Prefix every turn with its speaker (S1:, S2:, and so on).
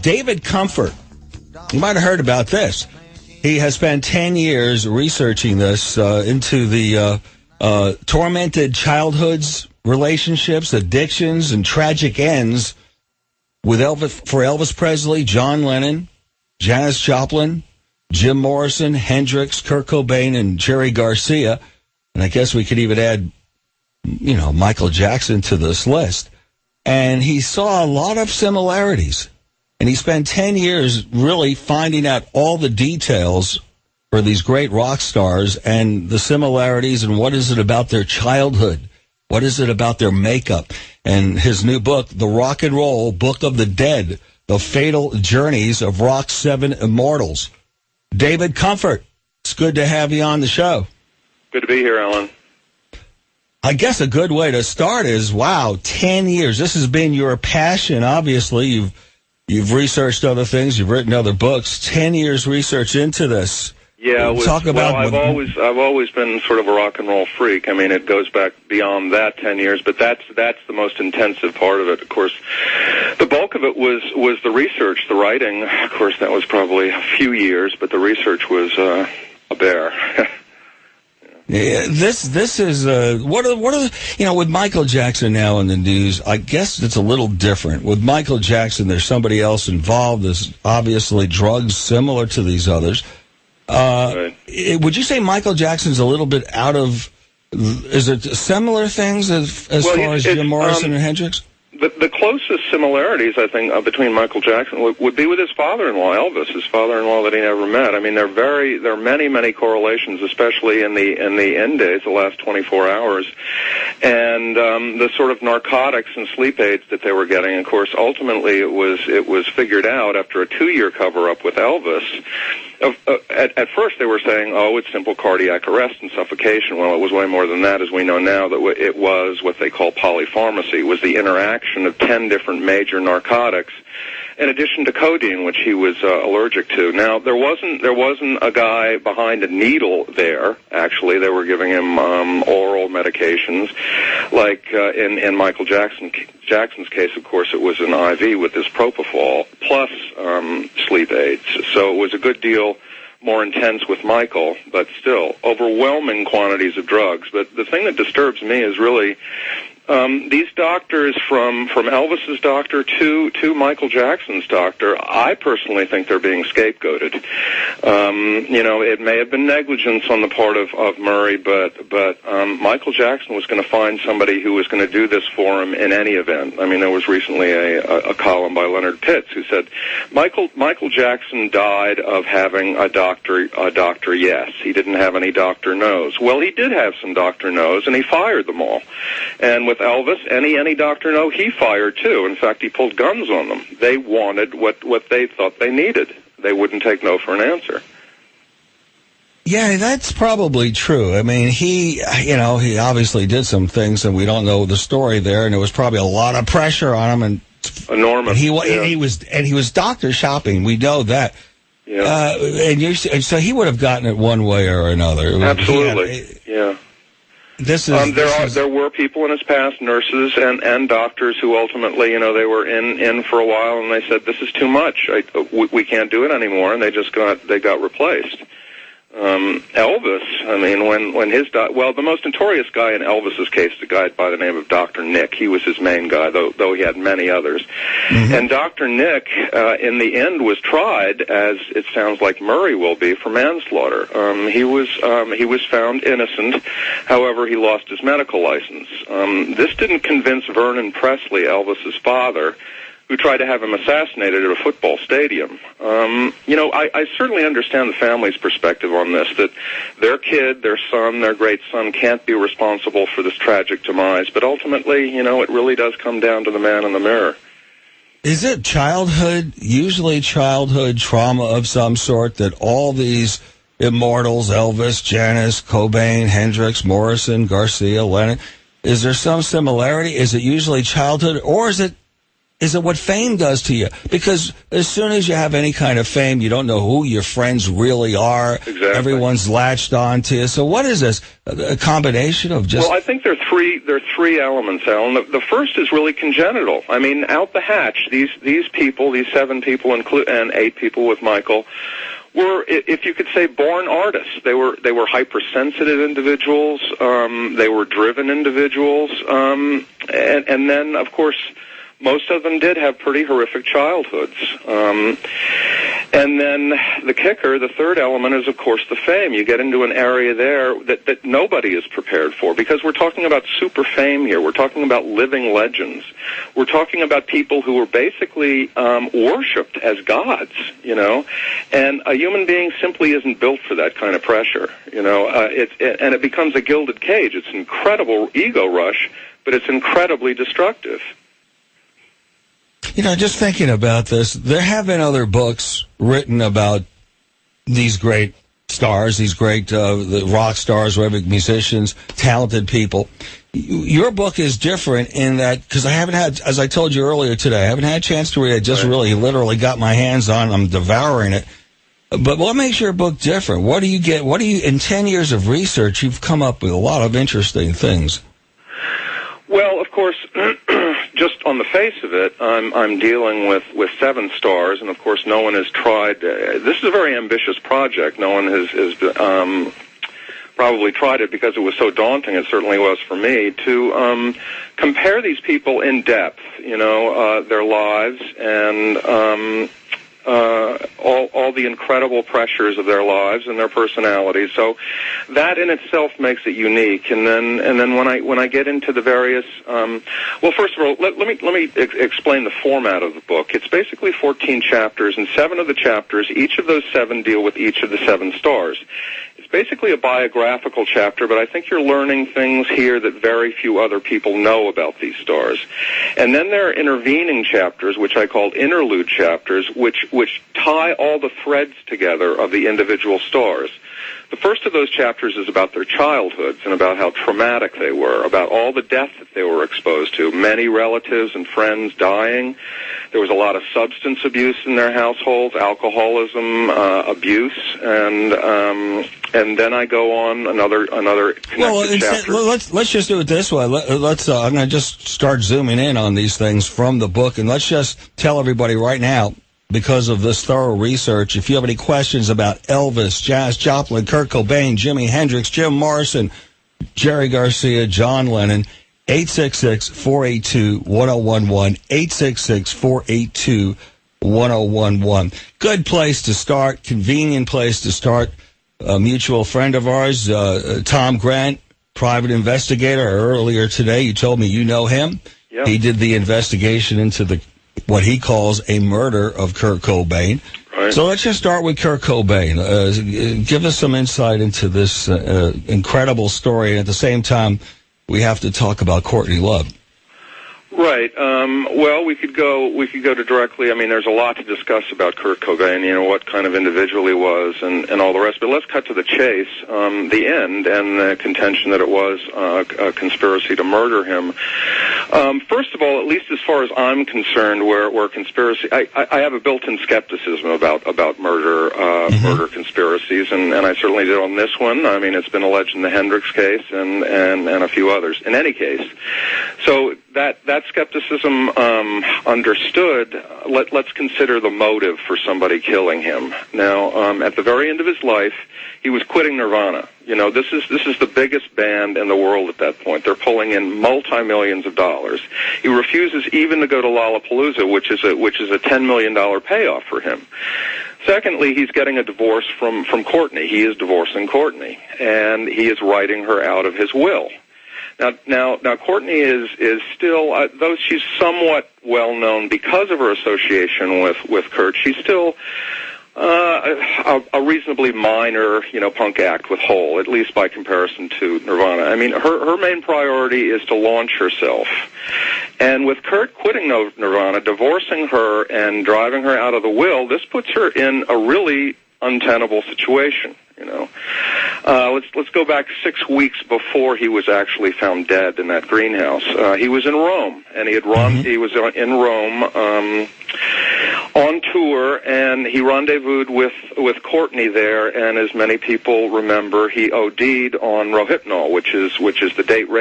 S1: David Comfort. You might have heard about this. He has spent 10 years researching this into the tormented childhoods, relationships, addictions, and tragic ends with Elvis Presley, John Lennon, Janis Joplin, Jim Morrison, Hendrix, Kurt Cobain, and Jerry Garcia. And I guess we could even add, Michael Jackson to this list. And he saw a lot of similarities. And he spent 10 years really finding out all the details for these great rock stars and the similarities and what is it about their childhood? What is it about their makeup? And his new book, The Rock and Roll Book of the Dead, The Fatal Journeys of Rock's 7 Immortals. David Comfort, it's good to have you on the show.
S2: Good to be here, Alan.
S1: I guess a good way to start is, 10 years. This has been your passion, obviously. You've researched other things. You've written other books. 10 years research into this.
S2: Yeah, I've always been sort of a rock and roll freak. I mean, it goes back beyond that 10 years, but that's the most intensive part of it. Of course, the bulk of it was the research, the writing. Of course, that was probably a few years, but the research was a bear.
S1: Yeah, this is what are with Michael Jackson now in the news. I guess it's a little different. With Michael Jackson, there's somebody else involved. There's obviously drugs similar to these others.
S2: Right.
S1: Would you say Michael Jackson's a little bit out of? Is it similar things as far as Jim Morrison and Hendrix?
S2: The closest similarities, I think, between Michael Jackson would be with his father-in-law, Elvis, his father-in-law that he never met. I mean, there are many correlations, especially in the end days, the last 24 hours, and the sort of narcotics and sleep aids that they were getting. Of course, ultimately, it was figured out after a 2-year cover-up with Elvis. At first, they were saying, it's simple cardiac arrest and suffocation. Well, it was way more than that, as we know now, that it was what they call polypharmacy. It was the interaction of 10 different major narcotics, in addition to codeine, which he was allergic to. Now, there wasn't a guy behind a needle there. Actually, they were giving him oral medications, like in Michael Jackson's case. Of course, it was an IV with this propofol plus sleep aids. So it was a good deal more intense with Michael, but still overwhelming quantities of drugs. But the thing that disturbs me is really these doctors, from Elvis's doctor to Michael Jackson's doctor, I personally think they're being scapegoated. It may have been negligence on the part of Murray, but Michael Jackson was going to find somebody who was going to do this for him in any event. I mean, there was recently a column by Leonard Pitts who said Michael Jackson died of having a doctor yes. He didn't have any doctor no's. Well, he did have some doctor no's, and he fired them all. And with Elvis, any doctor no, he fired too. In fact, he pulled guns on them. They wanted what they thought they needed. They wouldn't take no for an answer.
S1: Yeah, that's probably true. I mean, he obviously did some things, and we don't know the story there, and there was probably a lot of pressure on him, and
S2: enormous.
S1: And he was doctor shopping. We know that.
S2: Yeah.
S1: And so he would have gotten it one way or another.
S2: Absolutely. Yeah. There were people in his past, nurses and doctors, who ultimately, they were in for a while, and they said, "This is too much. We can't do it anymore," and they got replaced. Elvis, I mean, when the most notorious guy in Elvis's case is a guy by the name of Dr. Nick. He was his main guy, though he had many others. Mm-hmm. And Dr. Nick, in the end, was tried, as it sounds like Murray will be, for manslaughter. He was found innocent. However, he lost his medical license. This didn't convince Vernon Presley, Elvis's father, who tried to have him assassinated at a football stadium. I certainly understand the family's perspective on this, that their kid, their son, their great son can't be responsible for this tragic demise. But ultimately, it really does come down to the man in the mirror.
S1: Is it usually childhood trauma of some sort, that all these immortals, Elvis, Janis, Cobain, Hendrix, Morrison, Garcia, Lennon, is there some similarity? Is it usually childhood, or is it Is it what fame does to you? Because as soon as you have any kind of fame, you don't know who your friends really are.
S2: Exactly.
S1: Everyone's latched on to you. So what is this? A combination of just...
S2: Well, I think there are three elements, Alan. The first is really congenital. I mean, out the hatch, these people, these 7 people and 8 people with Michael, were, if you could say, born artists. They were hypersensitive individuals. They were driven individuals. And then, of course, most of them did have pretty horrific childhoods. And then the kicker, the third element, is, of course, the fame. You get into an area there that nobody is prepared for, because we're talking about super fame here. We're talking about living legends. We're talking about people who were basically worshipped as gods, you know. And a human being simply isn't built for that kind of pressure, you know. And it becomes a gilded cage. It's an incredible ego rush, but it's incredibly destructive.
S1: You know, just thinking about this, there have been other books written about these great stars, these great the rock stars, whatever, musicians, talented people. Your book is different in that, because I haven't had, as I told you earlier today, I haven't had a chance to read it. I just really literally got my hands on it. I'm devouring it. But what makes your book different? What do you get? In 10 years of research, you've come up with a lot of interesting things.
S2: Well, of course, just on the face of it, I'm dealing with 7 stars, and of course, no one has tried. This is a very ambitious project. No one has probably tried it because it was so daunting. It certainly was for me to compare these people in depth. You know, their lives and all the incredible pressures of their lives and their personalities. So that in itself makes it unique. And then when I get into the various, well, first of all, let me explain the format of the book. It's basically 14 chapters, and 7 of the chapters, each of those 7 deal with each of the 7 stars. It's basically a biographical chapter, but I think you're learning things here that very few other people know about these stars. And then there are intervening chapters, which I called interlude chapters, which tie all the threads together of the individual stars. The first of those chapters is about their childhoods and about how traumatic they were, about all the death that they were exposed to, many relatives and friends dying. There was a lot of substance abuse in their households, alcoholism, abuse, and then I go on another connected chapter.
S1: Let's just do it this way. I'm going to just start zooming in on these things from the book, and let's just tell everybody right now, because of this thorough research, if you have any questions about Elvis, Janis Joplin, Kurt Cobain, Jimi Hendrix, Jim Morrison, Jerry Garcia, John Lennon, 866-482-1011, 866-482-1011. Good place to start, convenient place to start. A mutual friend of ours, Tom Grant, private investigator, earlier today, you told me you know him.
S2: Yep.
S1: He did the investigation into what he calls a murder of Kurt Cobain. Right. So let's just start with Kurt Cobain. Give us some insight into this incredible story. And at the same time, we have to talk about Courtney Love.
S2: Right. Well, we could go to directly. I mean, there's a lot to discuss about Kurt Cobain. You know, what kind of individual he was, and all the rest. But let's cut to the chase. The end and the contention that it was a conspiracy to murder him. First of all, at least as far as I'm concerned, where conspiracy, I have a built-in skepticism about murder murder conspiracies, and I certainly did on this one. I mean, it's been alleged in the Hendrix case and a few others. In any case, so that skepticism understood, let's consider the motive for somebody killing him. Now, at the very end of his life, he was quitting Nirvana. You know, this is the biggest band in the world at that point. They're pulling in multi-millions of dollars. He refuses even to go to Lollapalooza, which is a $10 million payoff for him. Secondly, he's getting a divorce from Courtney. He is divorcing Courtney, and he is writing her out of his will. Now, Courtney is still, though she's somewhat well known because of her association with Kurt, she's still a reasonably minor, punk act with Hole, at least by comparison to Nirvana. I mean, her main priority is to launch herself. And with Kurt quitting Nirvana, divorcing her, and driving her out of the will, this puts her in a really untenable situation. Let's go back 6 weeks before he was actually found dead in that greenhouse. He was in Rome, and he was in Rome on tour, and he rendezvoused with Courtney there. And as many people remember, he OD'd on Rohypnol, which is the date